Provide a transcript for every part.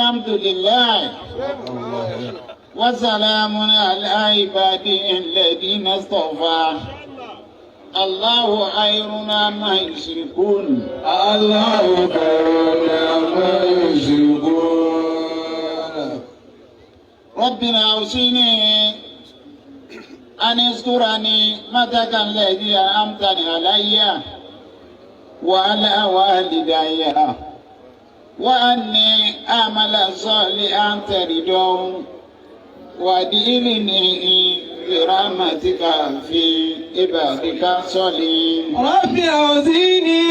الحمد لله وسلام على عباده الذين اصطفى الله خير عما يشركون الله خير عما يشركون ربنا أوصيني أن اذكرني متك الذي أنعمتني علي وعلى والدي وأني أعمل صالحا ترضاه وأدخلني برحمتك في عبادك الصالحين. رب أوزعني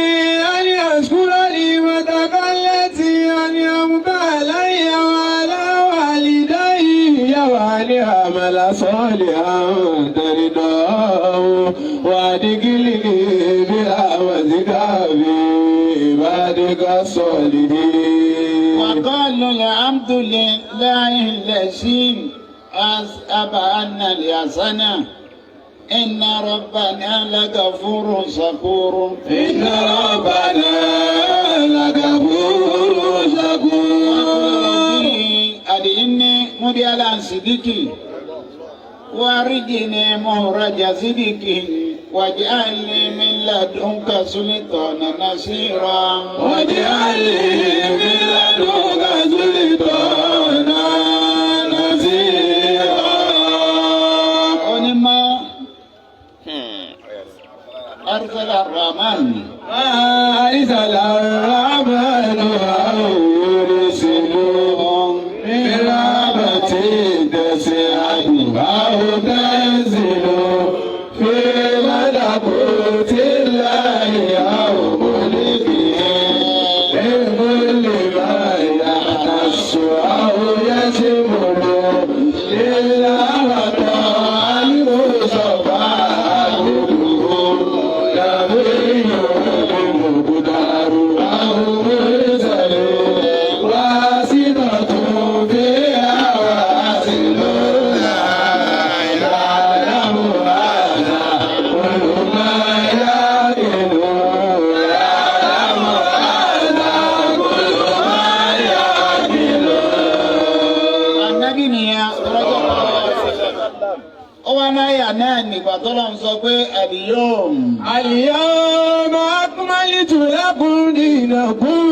أن أشكر نعمتك التي أنعمت علي وعلى والدي وأن أعمل صالحا ترضاه وأدخلني برحمتك في عبادك الصالحين. وقالوا الحمد لله الذي أذهب عنا الحزن إن ربنا لغفور شكور. إن ربنا لغفور شكور. أدعني مديالا صديقي وارجني مهرج صديقي واجعلني من لدنك سلطانا نصيرا. واجعلني من لدنك سلطانا نصيرا. ونما أرسل الرحمن أرسل الرحمن يرسلهم من رحمته تسعة أو تنزل في ملكوت الله أو ملكه لكل ما يختص أو يشمل لله وطاعة المصطفى عبده نبي مقدار أو مرسل واسطة فيها واصل لا يعلم هذا كل ما يعقل يعلم هذا كل ما يعقل. النبي نيا ọwọ́nà yà náà nígbà tó lọ́n sọ pé àlìyóòm. اليوم أكملت لكم دينكم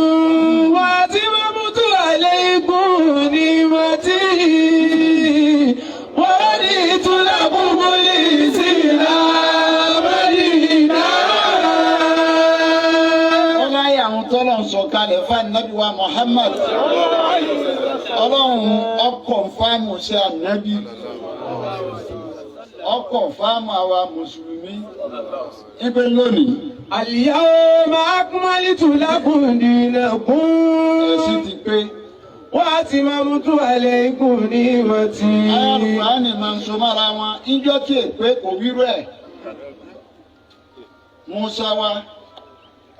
وأتممت عليكم نعمتي ورضيت لكم الإسلام دينا. ọlọ́nà yà ń tó lọ́n sọ kalẹ̀ fún ànábì wa Muhammad. ọlọ́run ọkọ̀ fáàmù sí ànábì. ọkọ̀ fáàmù àwa mùsùlùmí. ibẹ̀ lónìí. اليوم أكملت لكم دينكم ẹ̀sìn ti pé. وأتممت عليكم نعمتي. Al-Qur'ani máa ń so mára wọn. Ìjọ tí èpè kò wírú ẹ̀. Musa wa,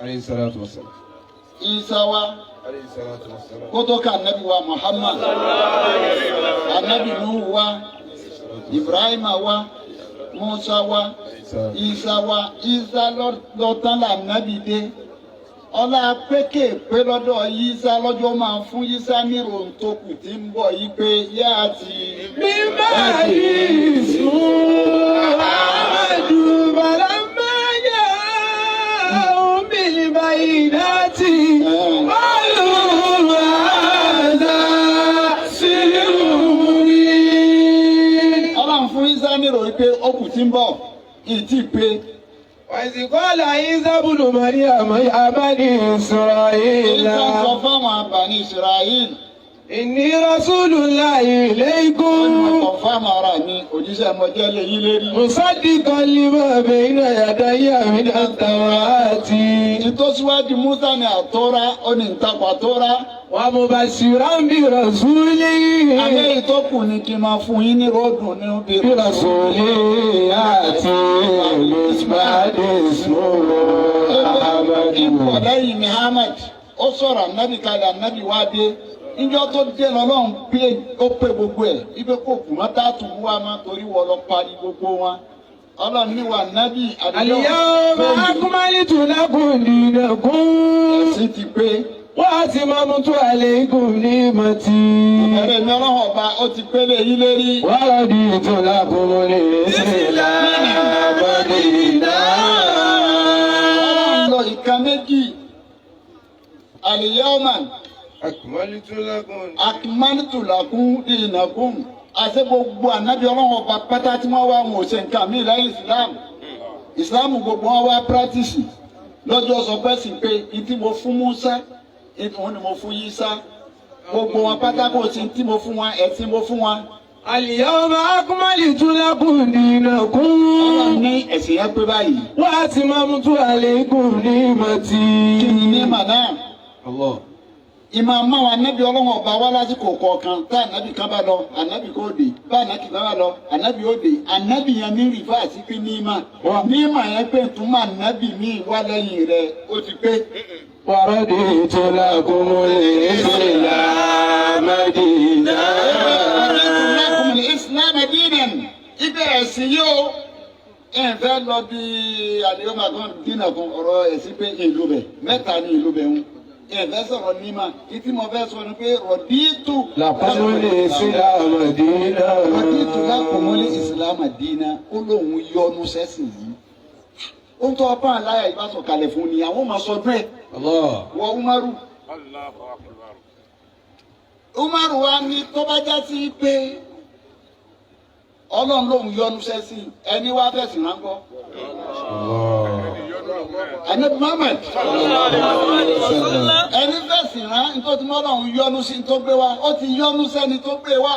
عليه الصلاة والسلام. Isa wa, عليه الصلاة والسلام. kótó ka ànábì wa Muhammad. Ànábì Nuhu wa, Ibrahima wa, Musa wa, Isa wa. Isa lọ́tán là ànábì dé. Ọlá pékè pé lọ́dọ̀ Isa lọ́jọ́ máa ń fún Isa ní ròǹtòkù tí ń bọ̀ yí pé yá àti. من بعد اسمه أحمد فلما جاءهم بالبينات قالوا هذا سحر مبين. Ọlọ́run fún Isa ní ròyìn pé ó kù tí ń bọ̀ ìtì pé. وإذ قال عيسى ابن مريم يا بني إسرائيل Ìjọ sọ fáwọn àbàní Israel. إني رسول الله إليكم Ọ̀pọ̀ fáwọn ara mi òjíṣẹ́ mọ́jẹ́ lè yí lérí. مصدقا لما بين يدي من التوراة Ìtọ́síwájú Musa ní àtọ́ra, ó ní ìtakò àtọ́ra. ومبشرا برسول Àmì ìtọ́kù ni kí n máa fún yín ní ròdùn ní obìnrin. برسول يأتي من بعد اسمه Ipò أحمد. lẹ́yìn Muhammad, ó sọ̀rọ̀ ànábì kalẹ̀ ànábì wá dé. Ìjọ tó dé lọ́lọ́run pé ó pé gbogbo ẹ̀. Ibi kò kù mọ́ táàtù wá máa torí wọ́n lọ parí gbogbo wọn. Ọlọ́run ní wà nábì اليوم أكملت لكم دينكم ẹ̀sìn ti pé. وأتممت عليكم نعمتي Ẹ̀rẹ̀ mi ọlọ́run ọba ó ti pélé yín lérí. ورضيت لكم الإسلام دينا. Ọlọ́run lọ ìkan méjì. Al-yawma أكملت لكم akmaltu lakum dinakum. Àṣẹ gbogbo ànábì ọlọ́run ọba pátá tí wọ́n wá wọn ò ṣe nǹkan mí lẹ́yìn Islam. Islam gbogbo wọn wá pírátìsì. Lọ́jọ́ sọ pé sì pé ìtí mo fún Musa, ìtùwọ́n ni mo fún Yísá. Gbogbo wọn pátákó ti tí mo fún wọn, ẹ̀sìn mo fún wọn. اليوم أكملت لكم دينكم Ọlọ́run ní ẹ̀sìn yẹn pé báyìí. وأتممت عليكم نعمتي. Kí ni ní màná? الله. Ìmọ̀ àmọ́ àwọn anábì ọlọ́run ọba wá lásìkò kọ̀ọ̀kan tá ànábì kan bá lọ ànábì kò dé bá ànábì kan bá lọ ànábì ó dé ànábì yẹn ní rìfáàsì pé níma níma yẹn pé túmọ̀ ànábì míì wá lẹ́yìn rẹ̀ ó ti pé. ورضيت لكم الإسلام دينا. Ọ̀rẹ́kùnrin Islam dinan ibẹ̀ ẹ̀sìn yóò ẹ̀ fẹ́ lọ bí àdéhùn àgbọn dínà kan ọ̀rọ̀ ẹ̀sìn pé ìlú bẹ̀ mẹ́ta ní ìlú bẹ̀ ń. Ẹ̀fẹ́ sọ̀rọ̀ níma títí mo fẹ́ sọ ni pé rọ̀díìtù. لكم الإسلام دينا. Rọ̀díìtù lákòmọ́lé ìsìlámù dínà ó lóun yọ́nú sẹ́sìn yìí. Ó ń tọ́ ọpá àláyà ìbásọ̀kalẹ̀ fún ni àwọn máa sọ bẹ́ẹ̀. الله. Wọ Umaru. Umaru wa ní tó bá já sí pé Ọlọ́run lóun yọ́nú sẹ́sìn ẹni wá fẹ̀sìn ránkọ́. Ànábì Muhammad ẹni fẹ̀sìn rán nítorí Ọlọ́run yọ́nú sí tó gbé wá ó ti yọ́nú sẹ́ni tó gbé wá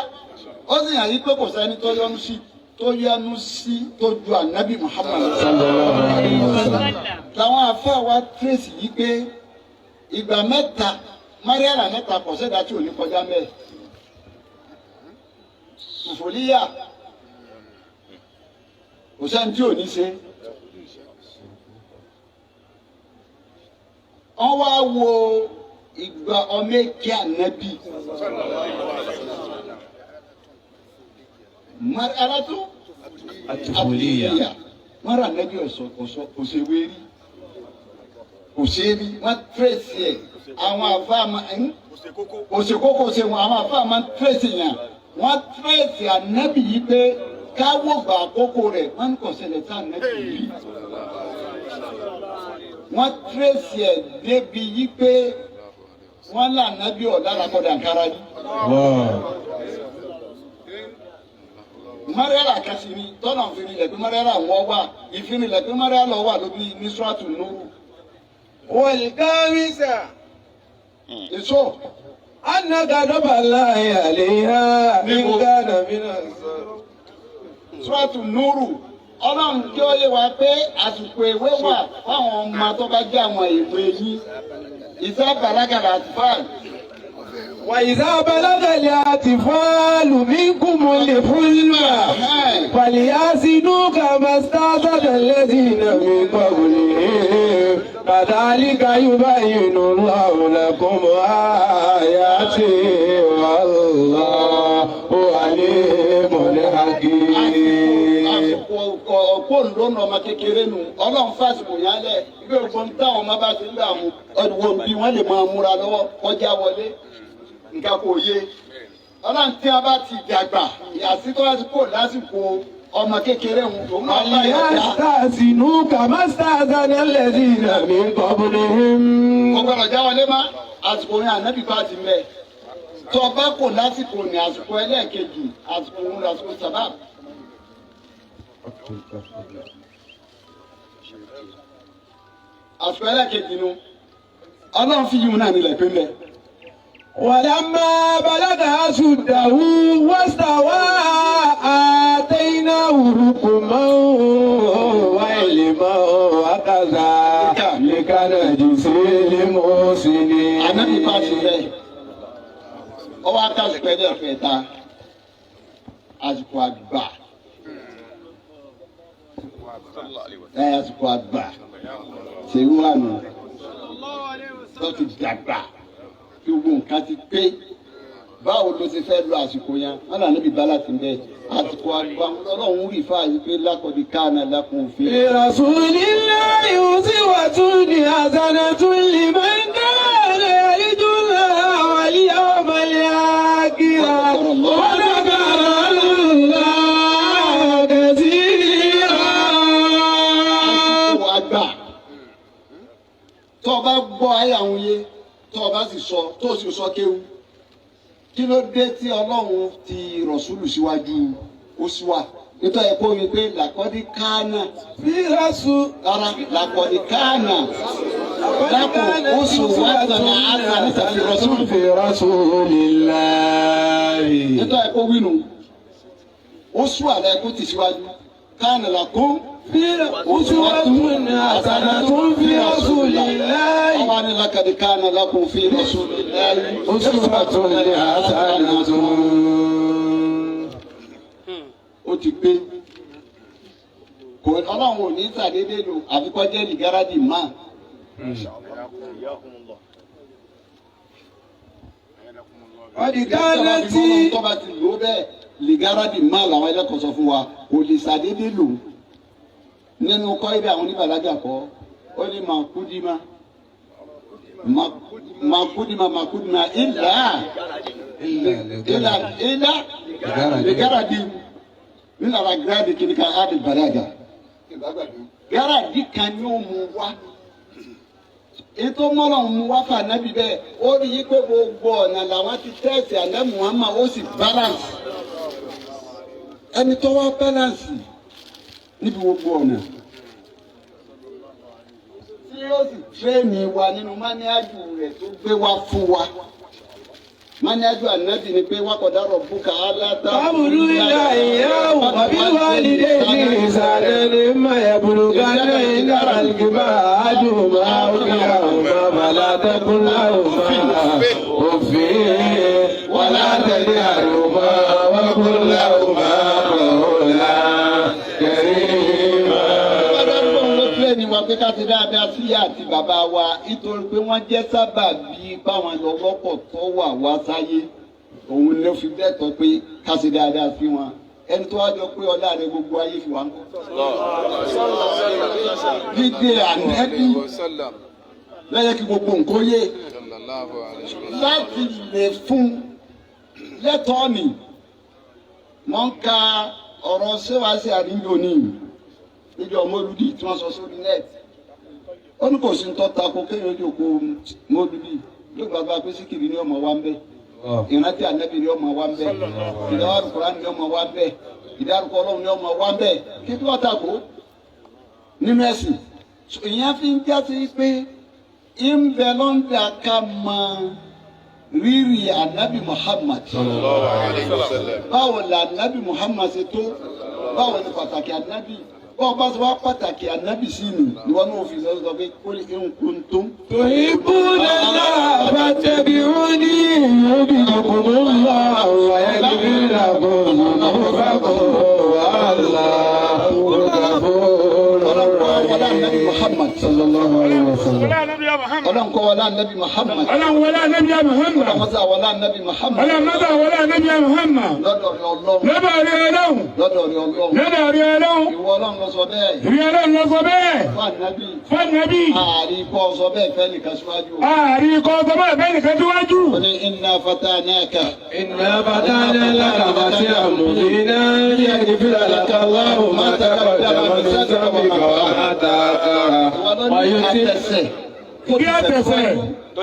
ó sì hàn yí pé kò sẹ́ni tó yọ́nú sí tó ju Ànábì Muhammad. Làwọn àfáà wa tírèsì yí pé ìgbà mẹ́ta Mariana mẹ́ta kò sẹ́dá tí ò ní kọjá mẹ́ẹ̀. Sùfòlíyà kò sẹ́ni tí ò ní ṣe. Wọ́n wá wo ìgbà ọmọ èké ànábì. Arátú الطفولية. Mara ànábì ọ̀sọ̀ kò ṣe wérí. Kò ṣe rí. Wọ́n tírèsì ẹ̀. Àwọn àfáà máa ń. Kò ṣe kókò ṣe wọn. Àwọn àfáà máa ń tírèsì yàn. Wọ́n tírèsì ànábì yìí pé káwọ́ gbà àkókò rẹ̀. Wọ́n ń kọ̀ṣẹ̀lẹ̀ sí ànábì yìí. Wọ́n tírèsì ẹ̀ débi yí pé wọ́n là nábì ọ̀dára kọ́dà kára yìí. Mariala kasi ni tọ́nà ìfinilẹ̀ pé Mariala wọ́n wà ìfinilẹ̀ pé Mariala wà lóbi ní Suratu Nuru. والخامسة Èso أن غضب الله عليها إن كان من Suratu Nuru Ọlọ́run kí ó yé wa pé àsìkò èwe wà fáwọn ọmọ tó bá jẹ́ àwọn èwe yìí. Ìfẹ́ bàlágàlà àtìfáàlì. وإذا بلغ الأطفال منكم الحلم فليحسنوا كما استحسن الذين من قبلهم كذلك يبين الله لكم آياته والله عليم حكيم. Ọ̀pọ̀ lónà ọmọ kékeré nù Ọlọ́run fásitì yálẹ̀ bí ògbón táwọn ọmọ bá ti ń gbà mú ọdún bí wọ́n lè máa múra lọ́wọ́ kọjá wọlé. Nǹkan kò yé Ọlọ́run tí a bá ti dàgbà àsìkò àsìkò lásìkò ọmọ kékeré ń tó máa bá yà dá. يستأذنوا كما استأذن الذين من قبلهم. Ọgbọ́dọ̀ já wọlé má àsìkò yẹn ànábì bá ti mẹ́. Tó o bá kò lásìkò ní àsìkò ẹlẹ́ẹ̀kejì àsìkò òun lásìkò sábà. Àsìkò ẹlẹ́ẹ̀kejì nu Ọlọ́run fi yìí náà nílẹ̀ pé mẹ́. ولما بلغ أشده واستوى آتيناه حكما وعلما وكذلك نجزي المحسنين. Ànábì bá ti bẹ́ẹ̀. Ọwọ́ akásìkò ẹlẹ́ẹ̀kẹta àsìkò àgbà. Àsìkò àgbà ṣèlú wà nù tó ti dàgbà kí gbogbo nǹkan ti pé báwo ló ti fẹ́ lo àsìkò yẹn wọn là níbi bá láti bẹ àsìkò àgbà Ọlọ́run rí fáyì pé lákọ̀ọ́dí káàná lákùn fi. برسول الله أسوة حسنة لمن كان يرجو sì sọ tó sì sọ kéwú kí ló dé tí Ọlọ́run ti rọ̀súlù síwájú Uswa nítorí ẹ kó mi pé làkọ́dí kánà fi rasul. rárá làkọ́dí kánà lákùn uswatun hasanatun fi rọ̀súlù fi rasulillahi. nítorí ẹ kó wínú Uswa lẹ kó ti síwájú kánà làkún. uswatun hasanatun fi rasulillahi. ọwọ́ ni làkọ́dí kánà lákùn fi rasulillahi uswatun hasanatun. ó ti pé kò Ọlọ́run ò ní sàdédé lò àfikọ́ jẹ́ ní gáràjì máa. ọ̀dìkánná tí. tọ́ba ti lò ó bẹ́ẹ̀ lè gáràjì máa làwọn ẹlẹ́kọ̀ọ́ sọ fún wa kò lè sàdédé lò nínú kọ́ ibi àwọn oníbàlágà kọ́ ó ní makudima ilà lè gáràjì nínú ara gíráàdì kìíní kan á di bàlágà gíráàdì kan ní ó mú wá ètò mọ́lọ̀ mú wá fà nábì bẹ́ẹ̀ ó rí i pé gbogbo ọ̀nà làwọn ti tẹ́sí àná Muhammad ó sì balance ẹni tó wá balance níbi gbogbo ọ̀nà tí ó sì tírẹ́ẹ̀nì wa nínú máníájú rẹ̀ tó gbé wá fún wa. Máníájú ànábì ni pé wákọ̀dá rabbuka aláta. Fábùlù ilá ìyáwó àbí wálìdé ní ìsàlẹ̀ ní Mayabuluga ní ìdára ìgbà àdùnmá òkèlà òmà bàlátẹ́kùnlá òmà òfin wàlá tẹ̀lé àrùmá wákùnlá òmà kọ̀ọ̀lá kẹrìmá. Ni wọn pé ká ti dáadáa sí àti bàbá wa nítorí pé wọ́n jẹ́ sábàbí báwọn lọ́wọ́pọ̀ tó wà wá sáyé òun ló fi bẹ́tọ̀ pé ká ti dáadáa sí wọn ẹni tó wá jọ pé ọlá rẹ gbogbo ayé fi wá ń kọ́. dídé ànẹ́bí lẹ́yìn kí gbogbo nǹkan yé láti lè fún lẹ́tọ́ọ̀nì wọ́n ń ka ọ̀rọ̀ ṣéwàásí àríyó nìyí níjọ mọ́lúdì tí wọ́n sọ sórí nẹ́ẹ̀tì ó ní kò sí ń tọ́ta kó kéèyàn jòkó mọ́lúdì yóò bàbá pé síkìrì ní ọmọ wa ń bẹ ìrántí ànábì ní ọmọ wa ń bẹ ìdárúkọ Kùránì ní ọmọ wa ń bẹ ìdárúkọ Ọlọ́run ní ọmọ wa ń bẹ kí tí wọ́n ta kó nínú ẹ̀sìn ìyẹn fi ń jásí pé ń bẹ lọ́ńdà ká mọ rírì ànábì Muhammad báwo la ànábì Muhammad ṣe tó báwo ni pàtàkì ànábì bọ́ọ̀ bá sọ wá pàtàkì ànábì sí ni ìwọ náà fi sọ pé kó lè ń kun tó. Tuhibuna Allah fattabi'uni yuhbibkumullah wa yaghfir lakum dhunubakum wallahu ghafurur rahim. Muhammad sallallahu alayhi wa sallam. Ọlọ́run kọ́ wọlé ànábì Muhammad. Ọlọ́run wọlé ànábì Muhammad. Ọlọ́run mọ́sá wọlé ànábì Muhammad. Ọlọ́run mọ́sá wọlé ànábì Muhammad. Lọ́dọ̀ rẹ Ọlọ́run. Lọ́dọ̀ rẹ Ọlọ́run. Lọ́dọ̀ rẹ Ọlọ́run. Lọ́dọ̀ rẹ Ọlọ́run. Ìwọ Ọlọ́run ló sọ bẹ́ẹ̀. Ìwọ Ọlọ́run ló sọ bẹ́ẹ̀. Fún ànábì. Fún ànábì. Ààrí kọ́ sọ bẹ́ẹ̀ fẹ́ nìkan síwájú. Ààrí kọ́ sọ bẹ́ẹ̀ fẹ́ nìkan síwájú. Ó ní inna fatanaka. Inna fatahna laka fathan mubinan liyaghfira laka Allahu ma taqaddama min dhanbika wa ma ta'akhkhara. Kí á tẹ̀sẹ̀,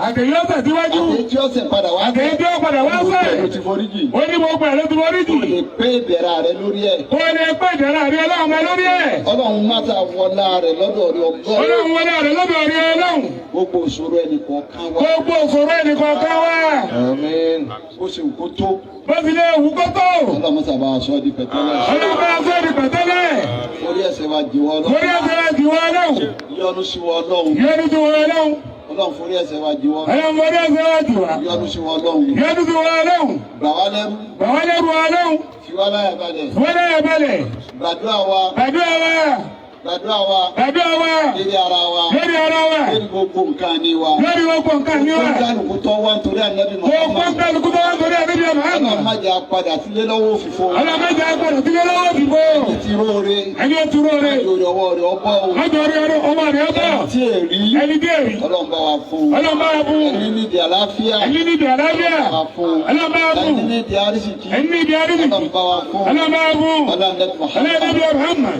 àtẹ̀yí ọ̀sẹ̀ síwájú. Àtẹ̀yí tí ọ̀sẹ̀ padà wá. Àtẹ̀yí tí ó padà wá sẹ̀. Ó ti foríjì. Ó ní gbogbo ẹ̀ ló ti foríjì. Kò lè pé ìbẹ̀rẹ̀ rẹ lórí ẹ̀. Kò lè pé ìbẹ̀rẹ̀ rẹ Ọlọ́run ẹ lórí ẹ̀. Ọlọ́run má ta wọlá rẹ̀ lọ́dọ̀ rẹ ọgọ́rùn. Ọlọ́run wọlé rẹ lọ́dọ̀ rẹ Ọlọ́run. Gbogbo ìṣòro ẹnì kọ̀ọ̀kan wá. Gbogbo ìṣòro ẹnì kọ̀ọ̀kan wá. Àmín. Ó ṣe òkú tó. Bó ti lè wù kó tó. Ọlọ́run sábà aṣọ di pẹ̀tẹ́lẹ̀. Ọlọ́run bá aṣọ di pẹ̀tẹ́lẹ̀. Orí ẹsẹ̀ wa jìwọ́ Ọlọ́run. Orí ẹsẹ̀ wa jìwọ́ Ọlọ́run. Yọ́nú sí wọ Ọlọ́run. Yọ́nú sí wọ Ọlọ́run. Ọlọ́run forí ẹsẹ̀ wa jìwọ́. Ọlọ́run forí ẹsẹ̀ wa jìwọ́. Yọ́nú sí wọ Ọlọ́run. Yọ́nú sí wọ Ọlọ́run. Gbà wá lẹ́rú. Gbà wá lẹ́rú Ọlọ́run. Fi wá láyà balẹ̀. Fi wá láyà balẹ̀. Gbàdúrà wa. Gbàdúrà wa. Gbàdúrà wa. Gbàdúrà wa. Lérí ara wa. Lérí ara wa. Lérí gbogbo nǹkan ni wa. Lérí gbogbo nǹkan ni wa. Gbogbo kálukú tó wá nítorí ànábì Gbogbo Muhammad. kálukú tó wá nítorí ànábì Muhammad. Ọlọ́run má jẹ́ apádà sílé lọ́wọ́ òfìfo. Ọlọ́run má jẹ́ apádà sílé lọ́wọ́ òfìfo. Ẹni tí róore. Ẹni ó ti róore. Lórí ọwọ́ rẹ̀ ọbọ̀ o. Ọjọ́ orí ọmọ rẹ̀ ọbọ̀. Ẹni tí èrí. Ẹni tí èrí. Ọlọ́run bá wa fún. Ọlọ́run bá wa fún. Ẹni nídìí àlàáfíà. Ẹni nídìí àlàáfíà. Ọlọ́run bá wa fún. Ẹni nídìí àrísìkí. Ẹni nídìí àrísìkí. Ọlọ́run bá wa fún. Ọlọ́run bá wa fún. Ọlọ́run Ọlọ́run Muhammad.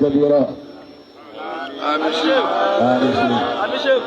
كبيرا. آمين شيخ. آمين. آمين شيخ.